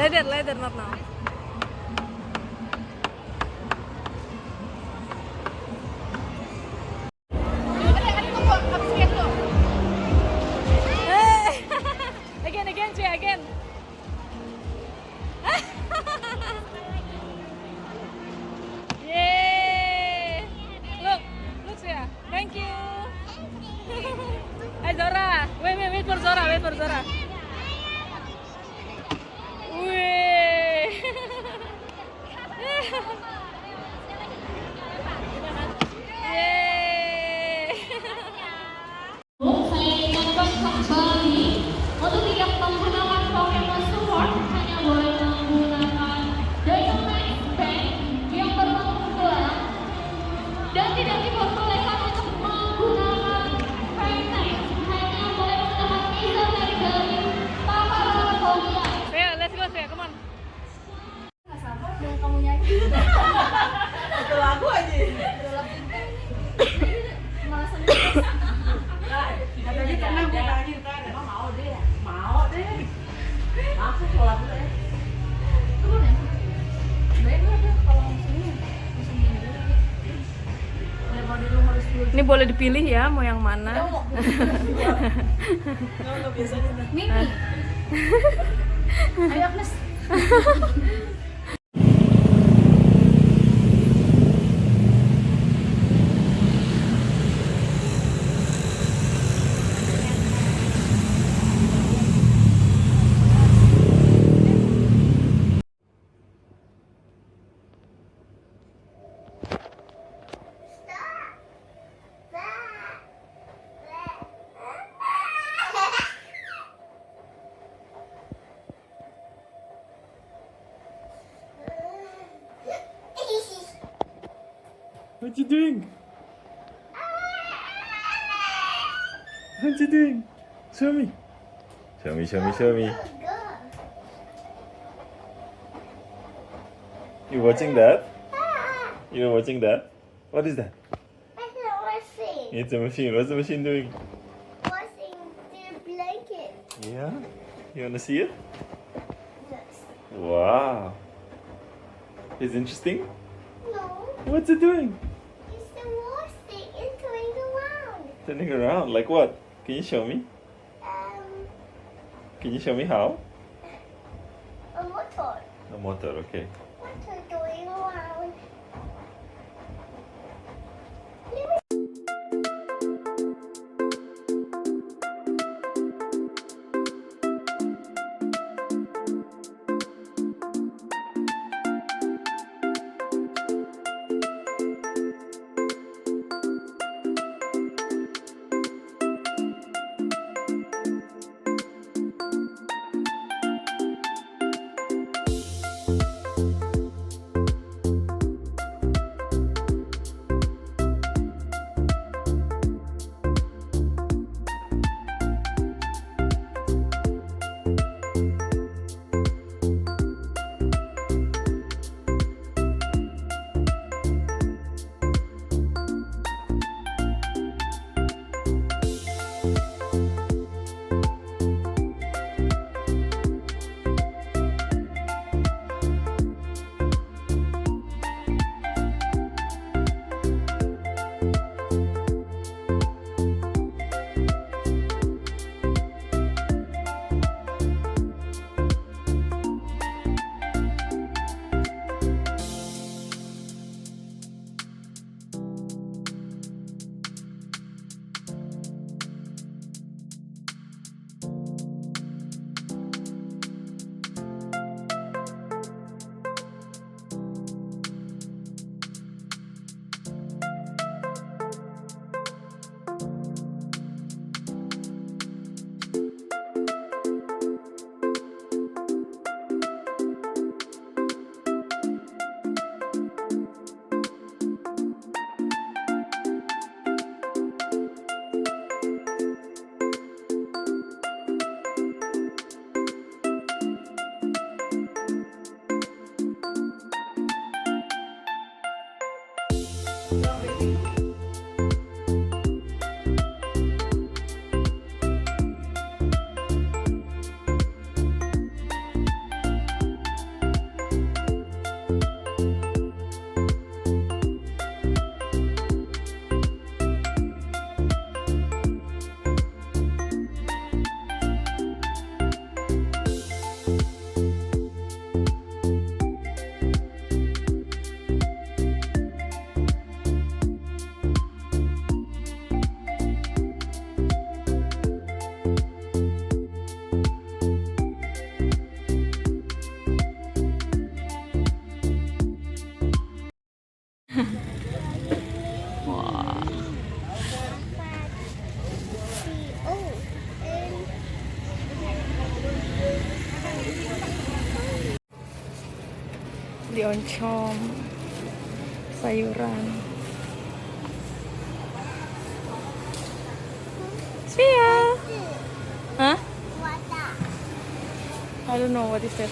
Later, not now. Again. Yay! Look, Sia. Thank you. Hey Zora, wait for Zora. Wih. Yeay. Saya ingatkan kembali untuk tidak menggunakan Pokemon Support, hanya boleh menggunakan Dynamax Bank yang berbentuk gelang dan tidak diperbolehkan untuk menggunakan Frank, hanya boleh menggunakan bisa dari pakar Pokemon. Let's go, come on. Nggak sabar dong kamu nyanyi. Satu lagu aja. Malah sendiri. Katanya tenang gue tadi kan, emang mau deh. Langsung ke lagu deh. Turun ya? Baik ada kalau musimnya. Musimnya dulu. Daripada lu harus dulu. Ini boleh dipilih ya, mau yang mana? Nggak biasanya. Mimi. Ayo Agnes. What you doing? What you doing? Show me. Show me. You watching that? You're watching that? What is that? It's a machine. What's the machine doing? Washing the blanket. Yeah? You wanna see it? Yes. Wow. Is it interesting? No, What's it doing? it's the washing. It's going around. Turning around. Like what? Can you show me? Can you show me how? A motor. A motor, okay. Motor going around. Nasi oncom, sayuran. Sia. Hah? Water. I don't know what is that.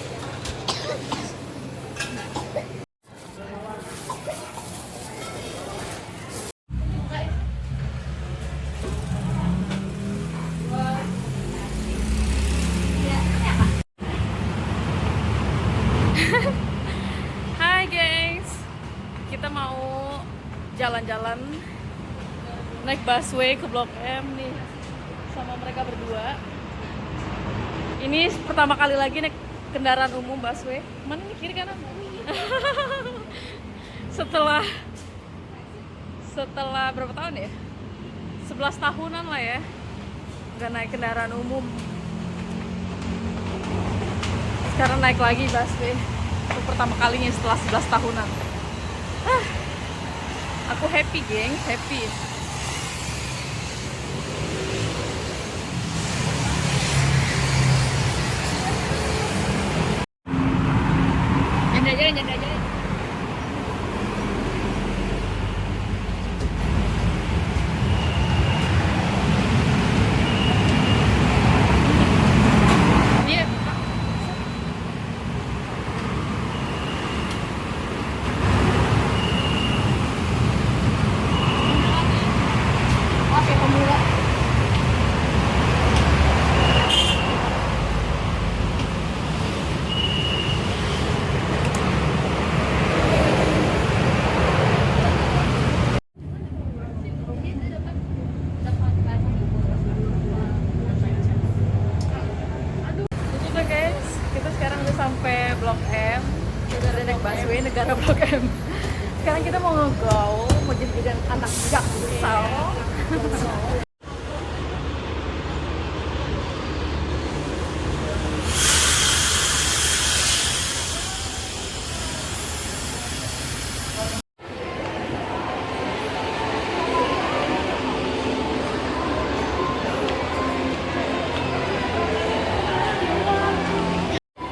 Hai guys, kita mau jalan-jalan naik busway ke Blok M nih sama mereka berdua. Ini pertama kali lagi naik kendaraan umum busway. Mana nih, kiri kanan? setelah berapa tahun ya? 11 tahunan lah ya nggak naik kendaraan umum. Sekarang naik lagi busway untuk pertama kalinya setelah 11 tahunan. Aku happy geng, happy. Jangan aja. Iya. Oke, pemula. Itu tuh guys, kita sekarang udah sampai Blok M. Kita udah naik busway negara Blok M. Sekarang kita mau ngegaul, mau jadi anak jaksel.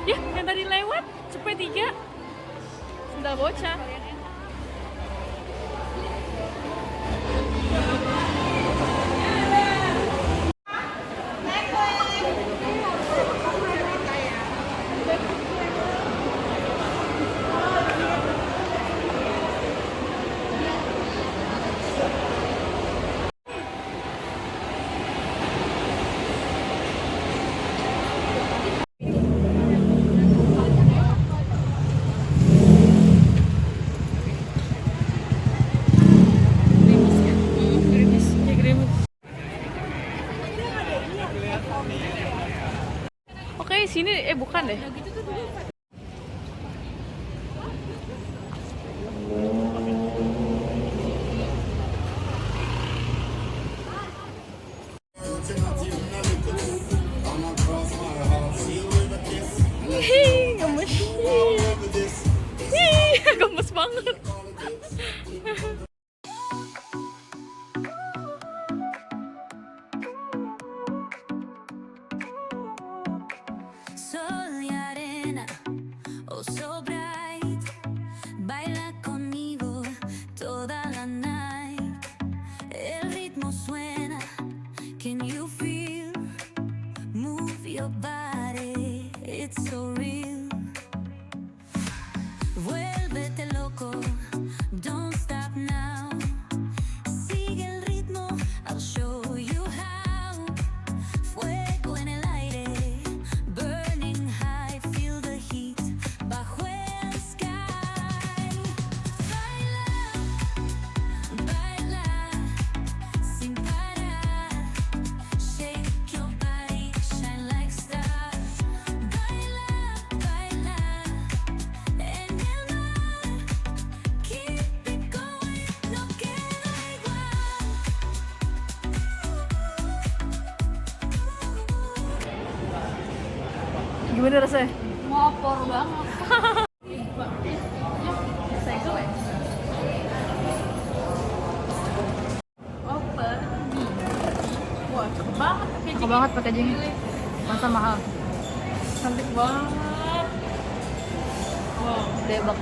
Ya, yang tadi lewat, cepet 3 sendal bocah. Oke, sini bukan deh. Hihi, gemes. Hihi, gemes banget. Sol y arena, oh so bright, baila conmigo toda la night. El ritmo suena, can you feel? Move your body, it's so real. Vuélvete loco, don't stop now. Sigue el ritmo, I'll show you how. Fuego en el aire, burning high, feel the heat bajo el sky. Baila, baila, sin parar. Shake your body, shine like stars. Baila, baila, en el mar. Keep it going, no queda igual. Gimana rasanya? Ngopor banget. Segel ya? Open. Wah, cakep banget packaging. Cakep banget packaging. Masa mahal. Cantik banget. Wow. Debak.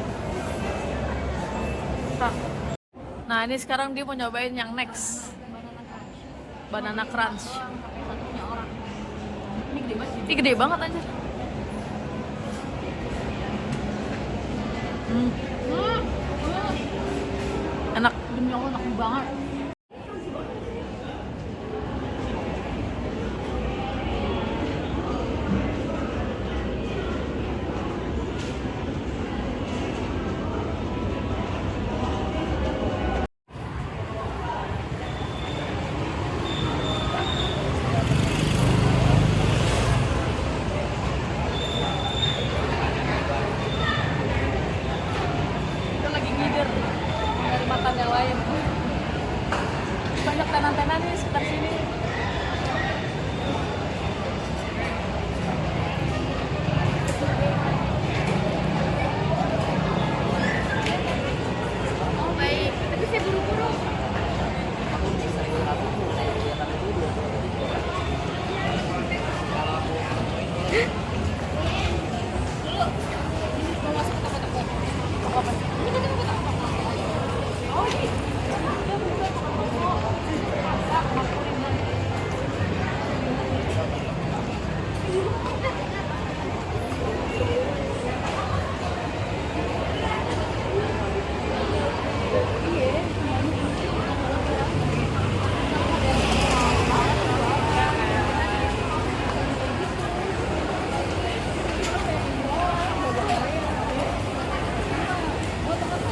Nah ini sekarang dia mau nyobain yang next, banana crunch. Ini gede banget aja. Enak. Demi Allah enak banget. Kita lagi ngider dari makan yang lain. Banyak tenan-tenan nih sekitar sini. Oh baik, tapi saya buru-buru.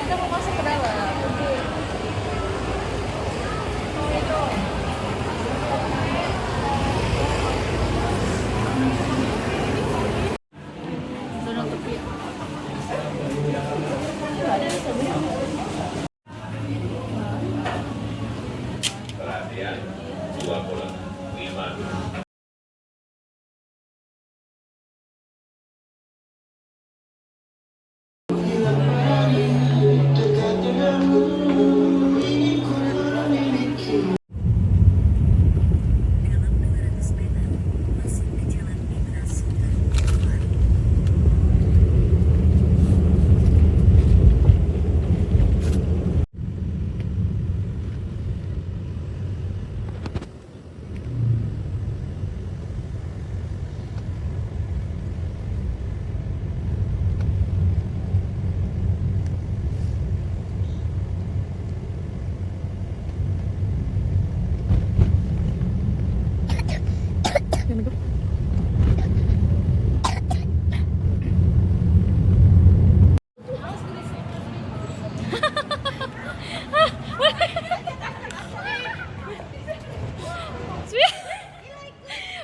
Kita mau masuk ke dalam. Donat tepi. Perhatian, 25.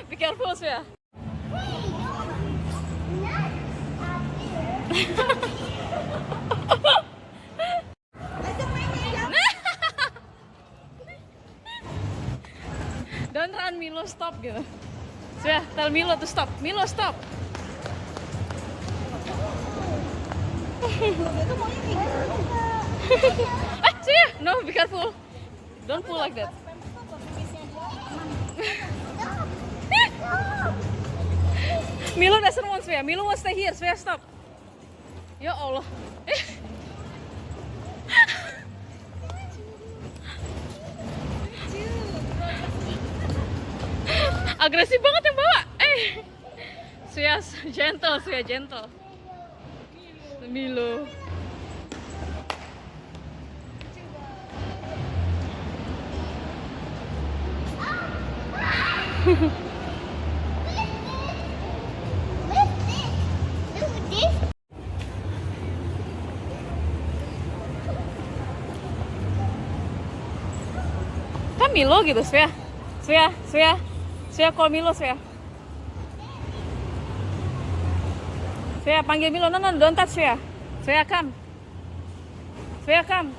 Be careful, Svea. Don't run, Milo, stop gitu. Svea, tell Milo to stop. Milo, stop. Svea, no, be careful. Don't pull like that. Milo doesn't want Svea. Milo wants to stay here. Svea, stop. Ya Allah. Agresif banget yang bawa. Svea gentle, Svea gentle. Milo. Kan Milo gitu, Svea. Svea call Milo, Svea. Svea panggil Milo, no, don't touch Svea. Svea come. Svea come.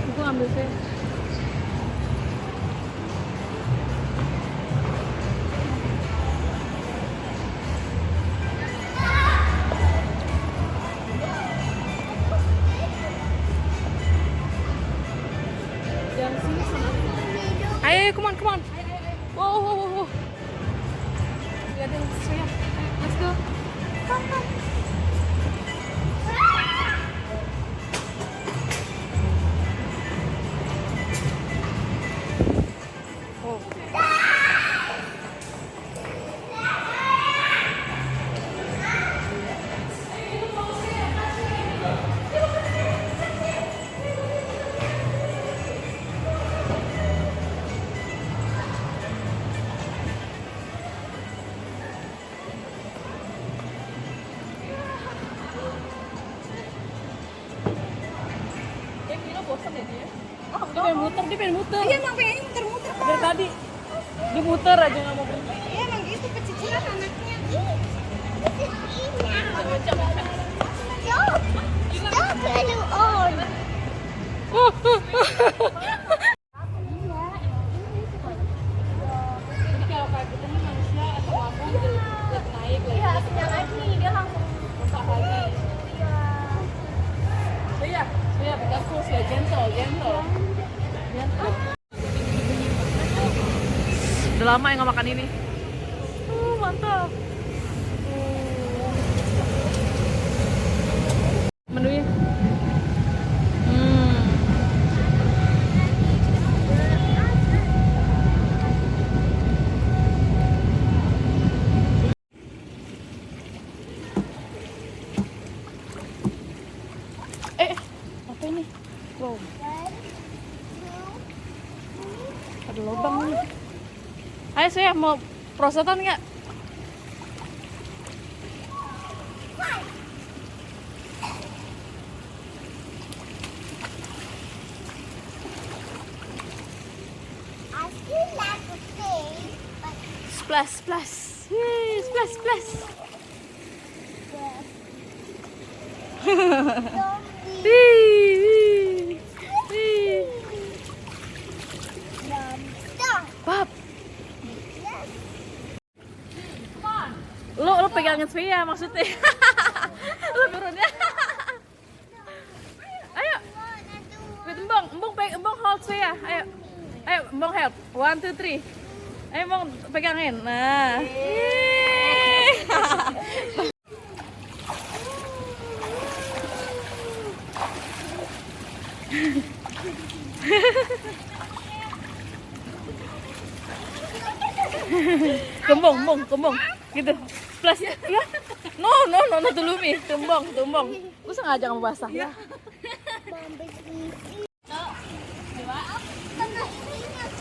Aku ambil Svea. Jam dia pengen muter. Iya emang pengen muter-muter Pak. Dari tadi dimuter aja nggak mau berhenti. Iya emang gitu pecicilan anaknya. Stop little on. Jadi kalau kayak gitu nih manusia atau lambung jadi naik lagi. Iya, sejak naik nih dia langsung Rusak lagi. iya. Iya, be careful, ya, gentle. Udah lama yang nggak makan ini. Mantap. Menunya. Apa ini? Wow, ada lubang nih. Ayo saya mau prosotan nggak? I still like to play, but Splash. Yay, splash. don't be Wih. stop. Pap, Yes. lu pegangin Svea maksudnya. Lu turunnya. Ayo, Wanna do wait, embong hold Svea. Ayo, embong help. 1, 2, 3. Ayo embong pegangin. Nah. Kembong gitu. Plus ya. No, tulumi. Tumbong. Gue sengaja kamu basah. Ya.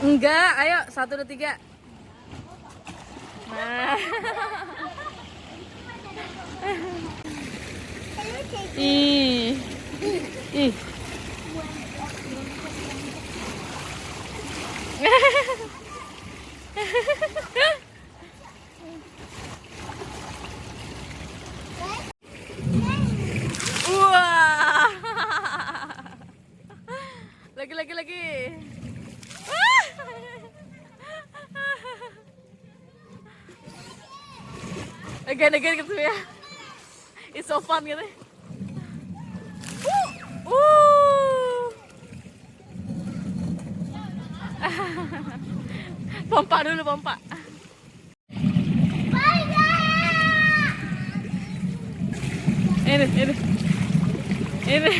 Enggak, ayo 1, 2, 3. Nah. Ih. Wah. Lagi. Again gitu ya. It's so fun gitu. Pompa dulu. Ini.